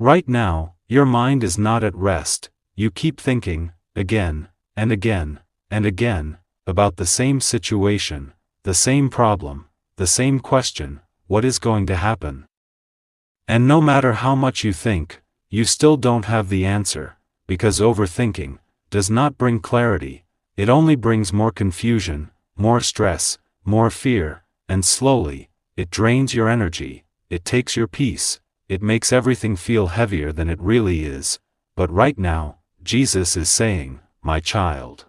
Right now, your mind is not at rest. You keep thinking, again, and again, and again, about the same situation, the same problem, the same question: what is going to happen? And no matter how much you think, you still don't have the answer, because overthinking does not bring clarity. It only brings more confusion, more stress, more fear, and slowly, it drains your energy, it takes your peace, it makes everything feel heavier than it really is. But right now, Jesus is saying, my child,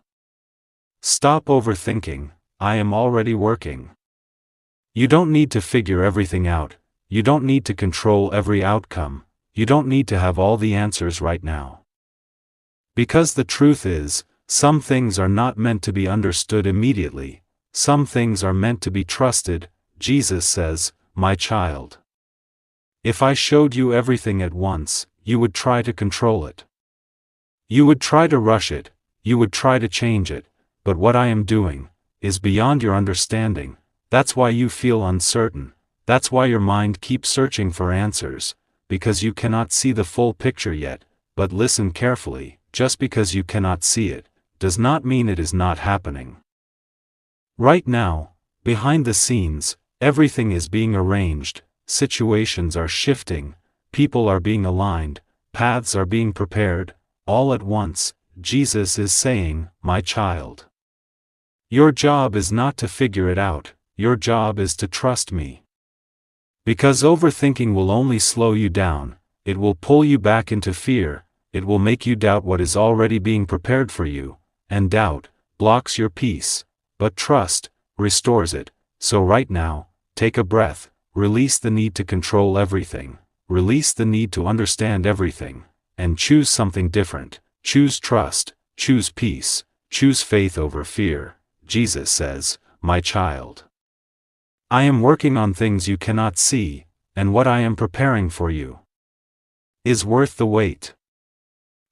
stop overthinking, I am already working. You don't need to figure everything out, you don't need to control every outcome, you don't need to have all the answers right now. Because the truth is, some things are not meant to be understood immediately, some things are meant to be trusted. Jesus says, my child, if I showed you everything at once, you would try to control it. You would try to rush it, you would try to change it, but what I am doing is beyond your understanding. That's why you feel uncertain, that's why your mind keeps searching for answers, because you cannot see the full picture yet. But listen carefully, just because you cannot see it, does not mean it is not happening. Right now, behind the scenes, everything is being arranged, situations are shifting, people are being aligned, paths are being prepared, all at once. Jesus is saying, my child, your job is not to figure it out, your job is to trust me. Because overthinking will only slow you down, it will pull you back into fear, it will make you doubt what is already being prepared for you, and doubt blocks your peace, but trust restores it. So right now, take a breath, release the need to control everything, release the need to understand everything, and choose something different. Choose trust, choose peace, choose faith over fear. Jesus says, my child, I am working on things you cannot see, and what I am preparing for you is worth the wait.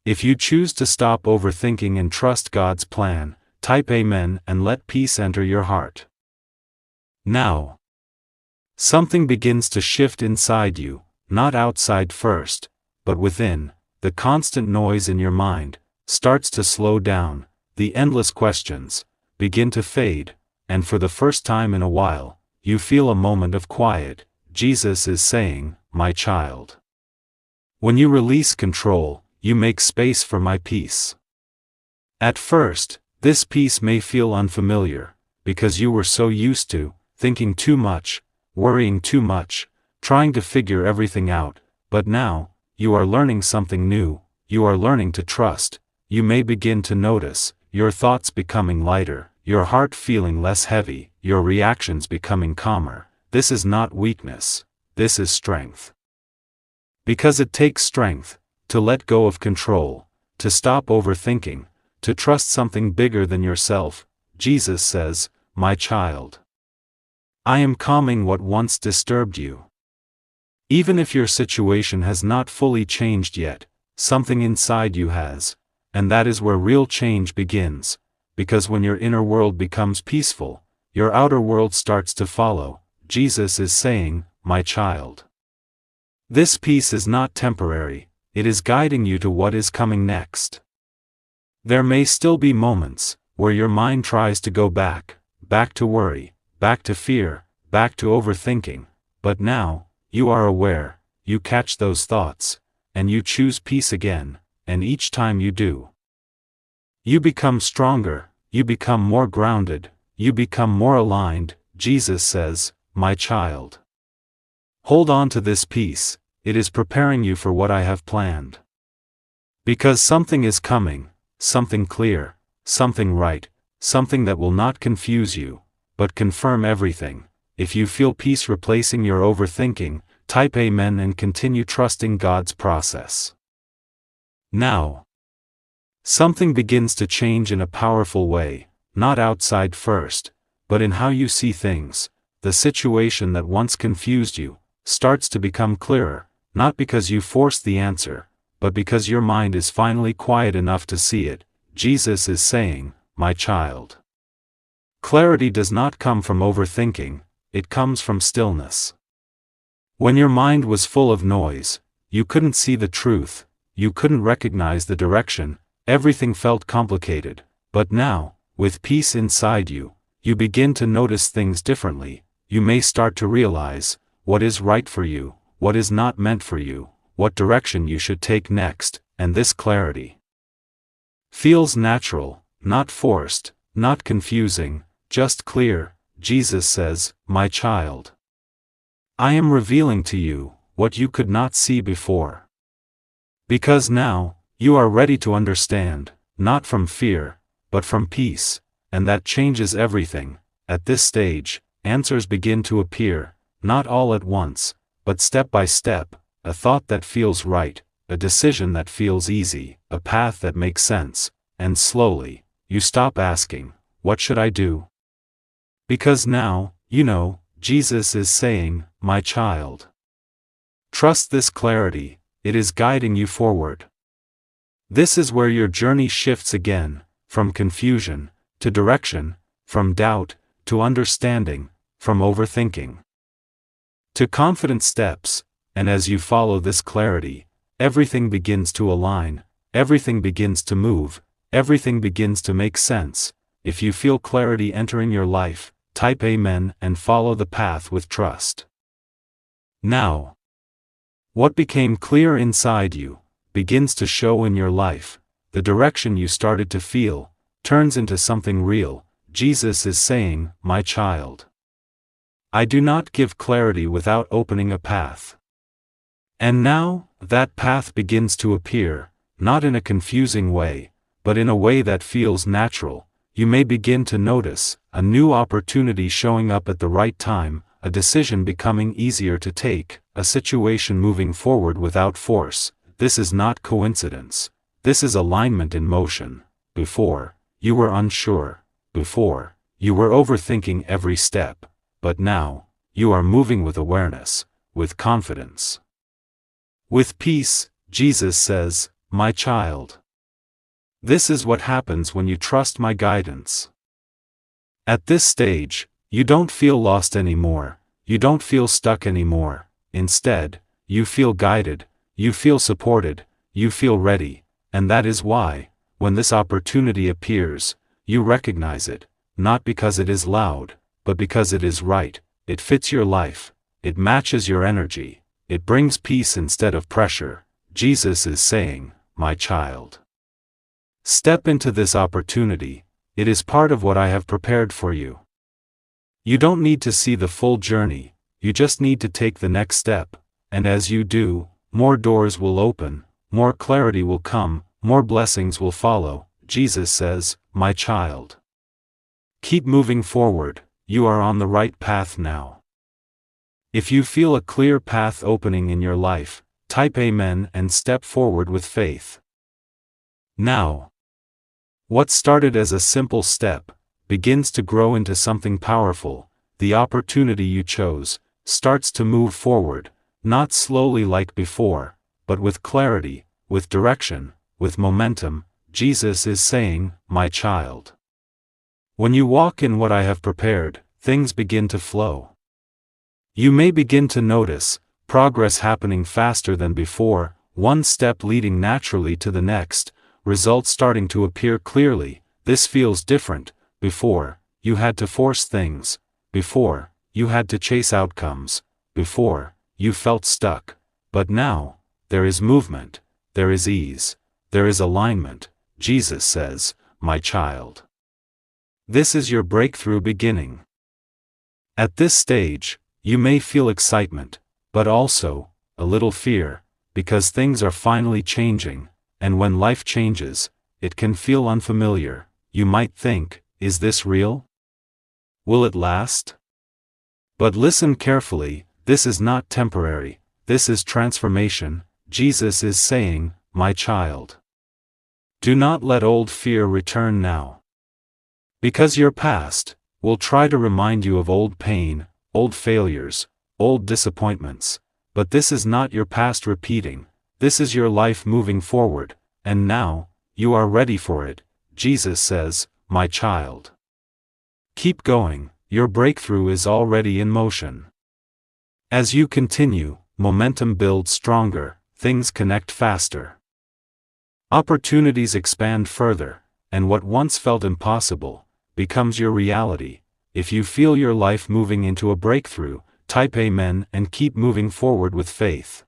If you choose to stop overthinking and trust God's plan, type Amen and let peace enter your heart. Now, something begins to shift inside you, not outside first, but within. The constant noise in your mind starts to slow down, the endless questions begin to fade, and for the first time in a while, you feel a moment of quiet. Jesus is saying, my child, when you release control, you make space for my peace. At first, this peace may feel unfamiliar, because you were so used to thinking too much, worrying too much, trying to figure everything out. But now, you are learning something new, you are learning to trust. You may begin to notice your thoughts becoming lighter, your heart feeling less heavy, your reactions becoming calmer. This is not weakness, this is strength. Because it takes strength to let go of control, to stop overthinking, to trust something bigger than yourself. Jesus says, my child, I am calming what once disturbed you. Even if your situation has not fully changed yet, something inside you has, and that is where real change begins, because when your inner world becomes peaceful, your outer world starts to follow. Jesus is saying, my child, this peace is not temporary, it is guiding you to what is coming next. There may still be moments where your mind tries to go back to worry, back to fear, back to overthinking, but now, you are aware, you catch those thoughts, and you choose peace again, and each time you do, you become stronger, you become more grounded, you become more aligned. Jesus says, my child, hold on to this peace, it is preparing you for what I have planned. Because something is coming, something clear, something right, something that will not confuse you, but confirm everything. If you feel peace replacing your overthinking, type Amen and continue trusting God's process. Now, something begins to change in a powerful way, not outside first, but in how you see things. The situation that once confused you starts to become clearer, not because you forced the answer, but because your mind is finally quiet enough to see it. Jesus is saying, my child, clarity does not come from overthinking, it comes from stillness. When your mind was full of noise, you couldn't see the truth, you couldn't recognize the direction, everything felt complicated. But now, with peace inside you, you begin to notice things differently. You may start to realize what is right for you, what is not meant for you, what direction you should take next, and this clarity feels natural, not forced, not confusing, just clear. Jesus says, "My child, I am revealing to you what you could not see before. Because now, you are ready to understand, not from fear, but from peace, and that changes everything." At this stage, answers begin to appear, not all at once, but step by step, a thought that feels right, a decision that feels easy, a path that makes sense, and slowly, you stop asking, "What should I do?" Because now, you know, Jesus is saying, "My child, trust this clarity, it is guiding you forward." This is where your journey shifts again, from confusion to direction, from doubt to understanding, from overthinking to confident steps, and as you follow this clarity, everything begins to align, everything begins to move, everything begins to make sense. If you feel clarity entering your life, type Amen and follow the path with trust. Now, what became clear inside you begins to show in your life. The direction you started to feel turns into something real. Jesus is saying, "My child, I do not give clarity without opening a path." And now, that path begins to appear, not in a confusing way, but in a way that feels natural. You may begin to notice a new opportunity showing up at the right time, a decision becoming easier to take, a situation moving forward without force. This is not coincidence. This is alignment in motion. Before, you were unsure. Before, you were overthinking every step. But now, you are moving with awareness, with confidence, with peace. Jesus says, "My child, this is what happens when you trust my guidance." At this stage, you don't feel lost anymore, you don't feel stuck anymore. Instead, you feel guided, you feel supported, you feel ready, and that is why, when this opportunity appears, you recognize it, not because it is loud, but because it is right, it fits your life, it matches your energy, it brings peace instead of pressure. Jesus is saying, "My child, step into this opportunity, it is part of what I have prepared for you." You don't need to see the full journey, you just need to take the next step, and as you do, more doors will open, more clarity will come, more blessings will follow. Jesus says, "My child, keep moving forward, you are on the right path now." If you feel a clear path opening in your life, type Amen and step forward with faith. Now, what started as a simple step begins to grow into something powerful. The opportunity you chose starts to move forward, not slowly like before, but with clarity, with direction, with momentum. Jesus is saying, "My child, when you walk in what I have prepared, things begin to flow. You may begin to notice progress happening faster than before, one step leading naturally to the next, results starting to appear clearly. This feels different. Before, you had to force things. Before, you had to chase outcomes. Before, you felt stuck. But now, there is movement, there is ease, there is alignment. Jesus says, "My child, this is your breakthrough beginning." At this stage, you may feel excitement, but also a little fear, because things are finally changing, and when life changes, it can feel unfamiliar. You might think, "Is this real? Will it last?" But listen carefully, this is not temporary, this is transformation. Jesus is saying, "My child, do not let old fear return now. Because your past will try to remind you of old pain, old failures, old disappointments. But this is not your past repeating, this is your life moving forward, and now, you are ready for it." Jesus says, "My child, keep going, your breakthrough is already in motion." As you continue, momentum builds stronger, things connect faster. Opportunities expand further, and what once felt impossible becomes your reality. If you feel your life moving into a breakthrough, type Amen and keep moving forward with faith.